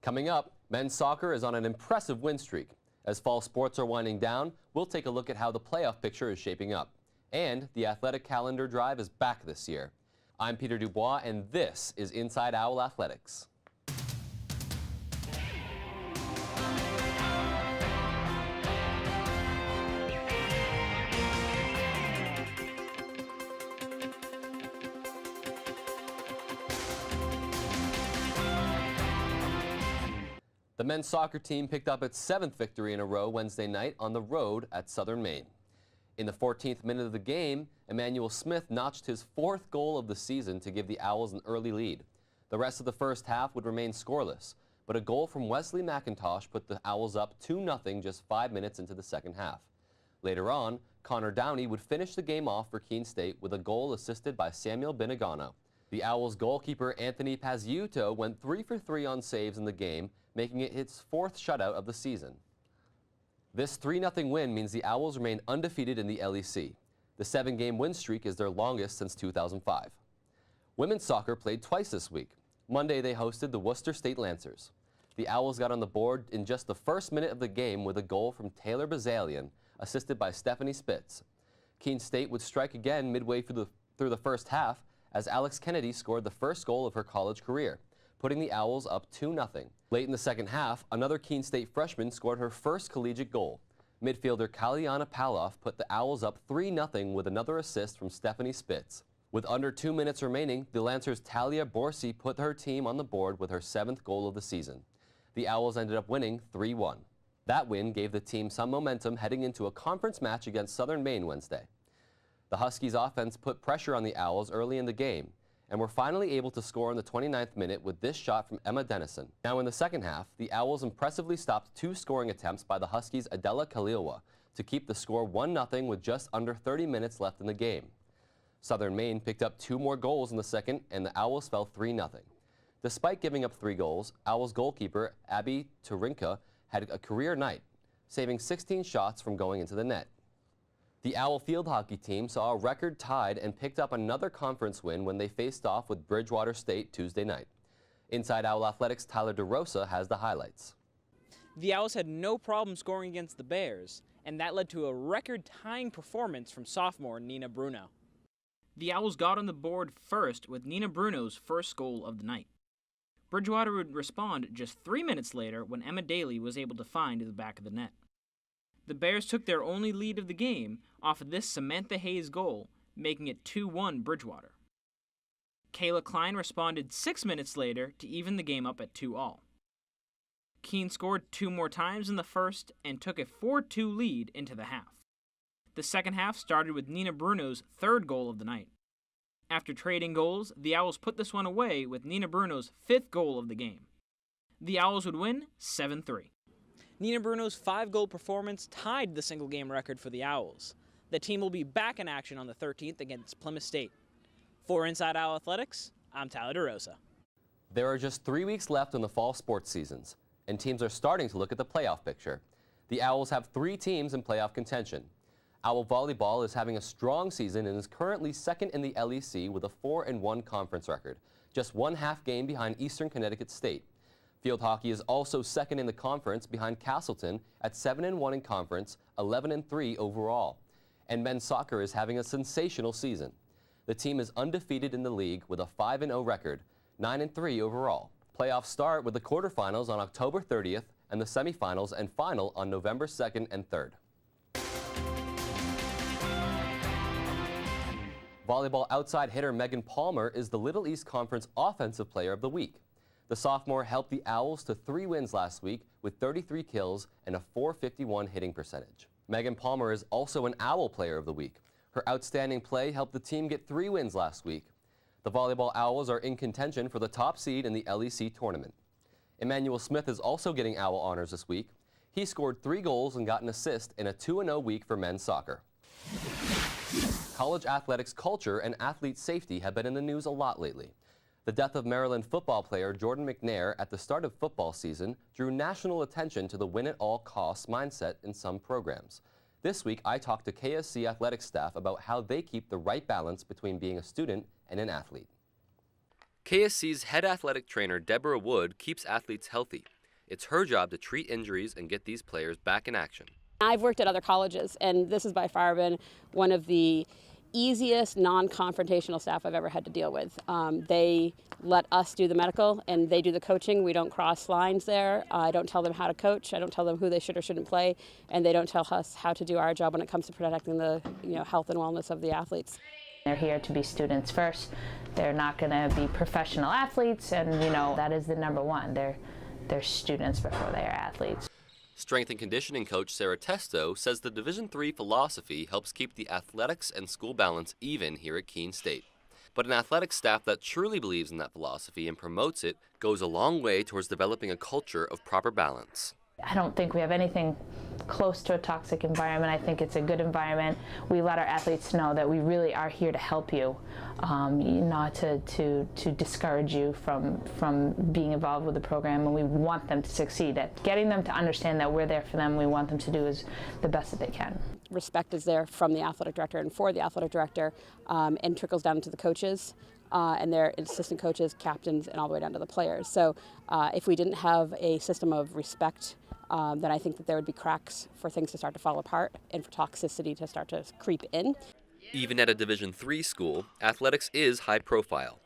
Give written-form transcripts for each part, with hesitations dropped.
Coming up, men's soccer is on an impressive win streak. As fall sports are winding down, we'll take a look at how the playoff picture is shaping up. And the athletic calendar drive is back this year. I'm Peter Dubois, and this is Inside Owl Athletics. The men's soccer team picked up its 7th victory in a row Wednesday night on the road at Southern Maine. In the 14th minute of the game, Emmanuel Smith notched his 4th goal of the season to give the Owls an early lead. The rest of the first half would remain scoreless, but a goal from Wesley McIntosh put the Owls up 2-0 just 5 minutes into the second half. Later on, Connor Downey would finish the game off for Keene State with a goal assisted by Samuel Binagano. The Owls goalkeeper Anthony Paziuto went 3 for 3 on saves in the game, making it its 4th shutout of the season. This 3-0 win means the Owls remain undefeated in the LEC. The 7-game win streak is their longest since 2005. Women's soccer played twice this week. Monday they hosted the Worcester State Lancers. The Owls got on the board in just the first minute of the game with a goal from Taylor Bazalian, assisted by Stephanie Spitz. Keene State would strike again midway through the first half as Alex Kennedy scored the first goal of her college career, putting the Owls up 2-0. Late in the second half, another Keene State freshman scored her first collegiate goal. Midfielder Kaliana Paloff put the Owls up 3-0 with another assist from Stephanie Spitz. With under 2 minutes remaining, the Lancers' Talia Borsi put her team on the board with her 7th goal of the season. The Owls ended up winning 3-1. That win gave the team some momentum heading into a conference match against Southern Maine Wednesday. The Huskies' offense put pressure on the Owls early in the game, and were finally able to score in the 29th minute with this shot from Emma Dennison. Now in the second half, the Owls impressively stopped 2 scoring attempts by the Huskies' Adela Khalilwa to keep the score 1-0 with just under 30 minutes left in the game. Southern Maine picked up 2 more goals in the second, and the Owls fell 3-0. Despite giving up 3 goals, Owls goalkeeper Abby Turinka had a career night, saving 16 shots from going into the net. The Owl field hockey team saw a record tied and picked up another conference win when they faced off with Bridgewater State Tuesday night. Inside Owl Athletics' Tyler DeRosa has the highlights. The Owls had no problem scoring against the Bears, and that led to a record-tying performance from sophomore Nina Bruno. The Owls got on the board first with Nina Bruno's first goal of the night. Bridgewater would respond just 3 minutes later when Emma Daly was able to find the back of the net. The Bears took their only lead of the game off of this Samantha Hayes goal, making it 2-1 Bridgewater. Kayla Klein responded 6 minutes later to even the game up at 2-2. Keene scored 2 more times in the first and took a 4-2 lead into the half. The second half started with Nina Bruno's 3rd goal of the night. After trading goals, the Owls put this one away with Nina Bruno's 5th goal of the game. The Owls would win 7-3. Nina Bruno's 5-goal performance tied the single-game record for the Owls. The team will be back in action on the 13th against Plymouth State. For Inside Owl Athletics, I'm Tyler DeRosa. There are just 3 weeks left in the fall sports seasons, and teams are starting to look at the playoff picture. The Owls have 3 teams in playoff contention. Owl Volleyball is having a strong season and is currently 2nd in the LEC with a 4-1 conference record, just 1 half game behind Eastern Connecticut State. Field hockey is also 2nd in the conference behind Castleton at 7-1 in conference, 11-3 overall. And men's soccer is having a sensational season. The team is undefeated in the league with a 5-0 record, 9-3 overall. Playoffs start with the quarterfinals on October 30th and the semifinals and final on November 2nd and 3rd. Volleyball outside hitter Megan Palmer is the Little East Conference Offensive Player of the Week. The sophomore helped the Owls to 3 wins last week with 33 kills and a .451 hitting percentage. Megan Palmer is also an Owl Player of the Week. Her outstanding play helped the team get 3 wins last week. The Volleyball Owls are in contention for the top seed in the LEC tournament. Emmanuel Smith is also getting Owl honors this week. He scored 3 goals and got an assist in a 2-0 week for men's soccer. College athletics culture and athlete safety have been in the news a lot lately. The death of Maryland football player Jordan McNair at the start of football season drew national attention to the win-at-all-costs mindset in some programs. This week, I talked to KSC athletics staff about how they keep the right balance between being a student and an athlete. KSC's head athletic trainer Deborah Wood keeps athletes healthy. It's her job to treat injuries and get these players back in action. I've worked at other colleges, and this has by far been one of the easiest non-confrontational staff I've ever had to deal with. They let us do the medical and they do the coaching. We don't cross lines there. I don't tell them how to coach. I don't tell them who they should or shouldn't play, and they don't tell us how to do our job when it comes to protecting the health and wellness of the athletes. They're here to be students first. They're not going to be professional athletes, and that is the number one. They're students before they are athletes. Strength and conditioning coach Sarah Testo says the Division III philosophy helps keep the athletics and school balance even here at Keene State. But an athletic staff that truly believes in that philosophy and promotes it goes a long way towards developing a culture of proper balance. I don't think we have anything close to a toxic environment. I think it's a good environment. We let our athletes know that we really are here to help you, not to discourage you from being involved with the program, and we want them to succeed. At getting them to understand that we're there for them, we want them to do is the best that they can. Respect is there from the athletic director and for the athletic director, and trickles down to the coaches. And their assistant coaches, captains, and all the way down to the players. So if we didn't have a system of respect, then I think that there would be cracks for things to start to fall apart and for toxicity to start to creep in. Even at a Division III school, athletics is high profile.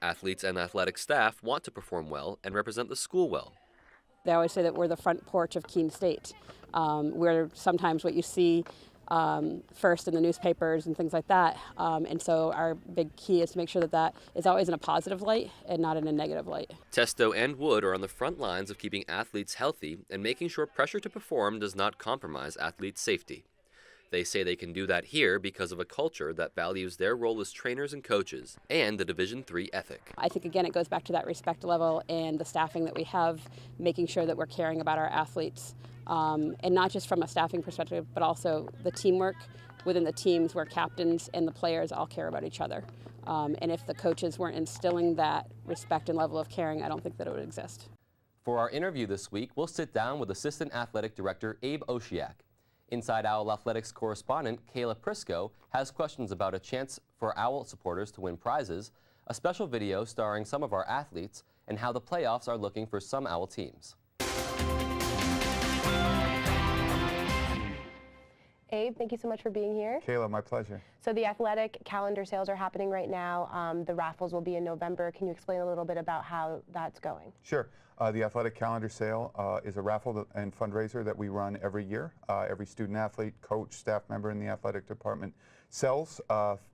Athletes and athletic staff want to perform well and represent the school well. They always say that we're the front porch of Keene State. We're sometimes what you see first in the newspapers and things like that. And so our big key is to make sure that that is always in a positive light and not in a negative light. Testo and Wood are on the front lines of keeping athletes healthy and making sure pressure to perform does not compromise athletes' safety. They say they can do that here because of a culture that values their role as trainers and coaches and the Division III ethic. I think, again, it goes back to that respect level and the staffing that we have, making sure that we're caring about our athletes. And not just from a staffing perspective, but also the teamwork within the teams where captains and the players all care about each other. And if the coaches weren't instilling that respect and level of caring, I don't think that it would exist. For our interview this week, we'll sit down with Assistant Athletic Director Abe Oshiak. Inside Owl Athletics correspondent Kayla Prisco has questions about a chance for Owl supporters to win prizes, a special video starring some of our athletes, and how the playoffs are looking for some Owl teams. Abe, thank you so much for being here. Kayla, my pleasure. So the athletic calendar sales are happening right now. The raffles will be in November. Can you explain a little bit about how that's going? Sure. The athletic calendar sale is a raffle and fundraiser that we run every year. Every student athlete, coach, staff member in the athletic department sells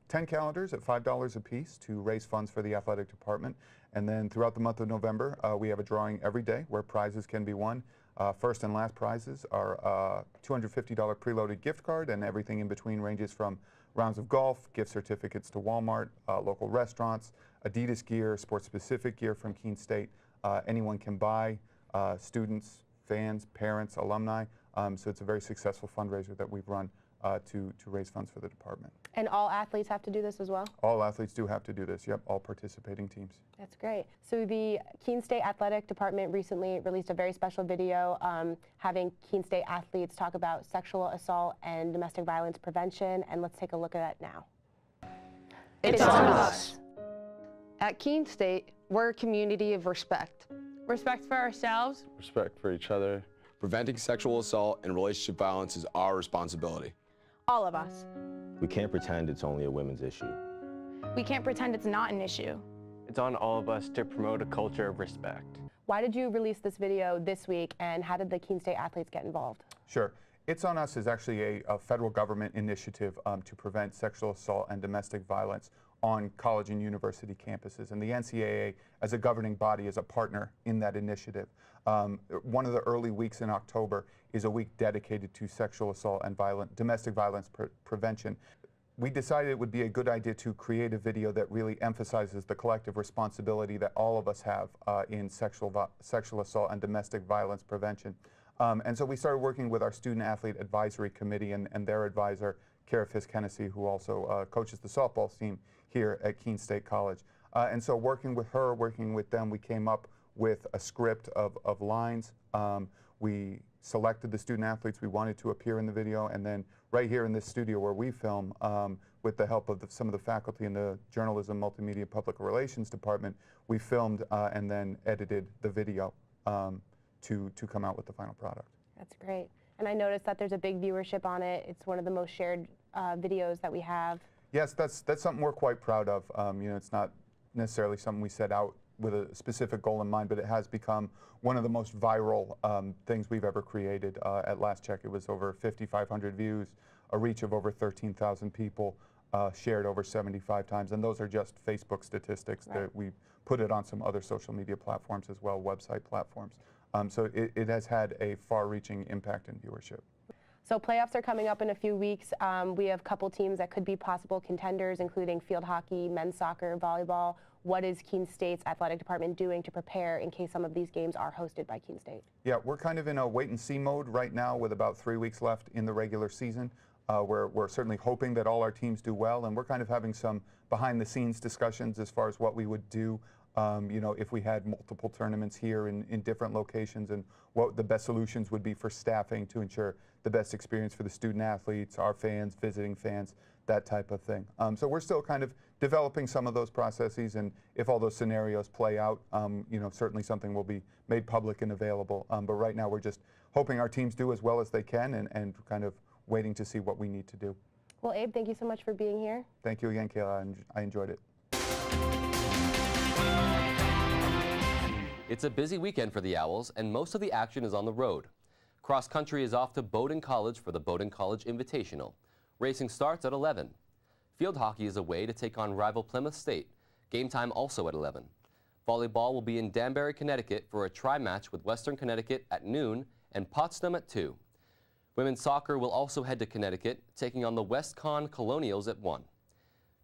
10 calendars at $5 a piece to raise funds for the athletic department. And then throughout the month of November, we have a drawing every day where prizes can be won. First and last prizes are $250 preloaded gift card, and everything in between ranges from rounds of golf, gift certificates to Walmart, local restaurants, Adidas gear, sports-specific gear from Keene State. Anyone can buy, students, fans, parents, alumni. So it's a very successful fundraiser that we've run to raise funds for the department. And all athletes have to do this as well? All athletes do have to do this, yep, all participating teams. That's great. So the Keene State Athletic Department recently released a very special video having Keene State athletes talk about sexual assault and domestic violence prevention, and let's take a look at that now. It's on us. At Keene State, we're a community of respect. Respect for ourselves. Respect for each other. Preventing sexual assault and relationship violence is our responsibility. All of us. We can't pretend it's only a women's issue. We can't pretend it's not an issue. It's on all of us to promote a culture of respect. Why did you release this video this week, and how did the Keene State athletes get involved? Sure. It's on Us is actually a federal government initiative to prevent sexual assault and domestic violence on college and university campuses. And the NCAA, as a governing body, is a partner in that initiative. One of the early weeks in October is a week dedicated to sexual assault and domestic violence prevention. We decided it would be a good idea to create a video that really emphasizes the collective responsibility that all of us have in sexual assault and domestic violence prevention. And so we started working with our Student Athlete Advisory Committee and their advisor, Kara Fisk-Hennessy, who also coaches the softball team here at Keene State College. And so working with her, working with them, we came up with a script of lines. We selected the student athletes we wanted to appear in the video, and then right here in this studio where we film, with the help of some of the faculty in the Journalism, Multimedia, Public Relations Department, we filmed and then edited the video to come out with the final product. That's great. And I noticed that there's a big viewership on it. It's one of the most shared videos that we have. Yes, that's something we're quite proud of. You know, it's not necessarily something we set out with a specific goal in mind, but it has become one of the most viral things we've ever created. At last check, it was over 5,500 views, a reach of over 13,000 people, shared over 75 times, and those are just Facebook statistics. Right. That we put it on some other social media platforms as well, website platforms. So it has had a far-reaching impact in viewership. So playoffs are coming up in a few weeks. We have a couple teams that could be possible contenders, including field hockey, men's soccer, volleyball. What is Keene State's athletic department doing to prepare in case some of these games are hosted by Keene State? Yeah, we're kind of in a wait-and-see mode right now with about 3 weeks left in the regular season. We're certainly hoping that all our teams do well, and we're kind of having some behind-the-scenes discussions as far as what we would do, you know, if we had multiple tournaments here in different locations, and what the best solutions would be for staffing to ensure the best experience for the student athletes, our fans, visiting fans, that type of thing. So we're still kind of developing some of those processes, and if all those scenarios play out, you know, certainly something will be made public and available. But right now we're just hoping our teams do as well as they can, and kind of waiting to see what we need to do. Well, Abe, thank you so much for being here. Thank you again, Kayla. I enjoyed it. It's a busy weekend for the Owls, and most of the action is on the road. Cross country is off to Bowdoin College for the Bowdoin College Invitational. Racing starts at 11. Field hockey is away to take on rival Plymouth State. Game time also at 11. Volleyball will be in Danbury, Connecticut for a tri-match with Western Connecticut at noon and Potsdam at 2. Women's soccer will also head to Connecticut, taking on the WestCon Colonials at 1.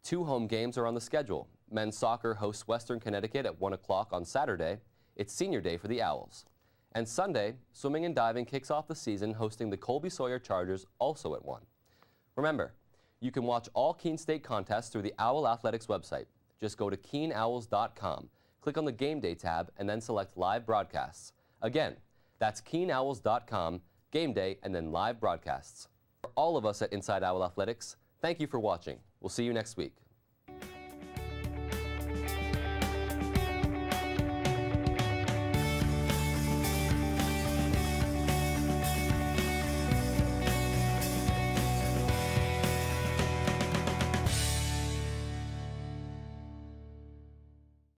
2 home games are on the schedule. Men's soccer hosts Western Connecticut at 1 o'clock on Saturday. It's senior day for the Owls. And Sunday, swimming and diving kicks off the season hosting the Colby Sawyer Chargers also at 1. Remember, you can watch all Keene State contests through the Owl Athletics website. Just go to KeeneOwls.com, click on the Game Day tab, and then select Live Broadcasts. Again, that's KeeneOwls.com, Game Day, and then Live Broadcasts. For all of us at Inside Owl Athletics, thank you for watching. We'll see you next week.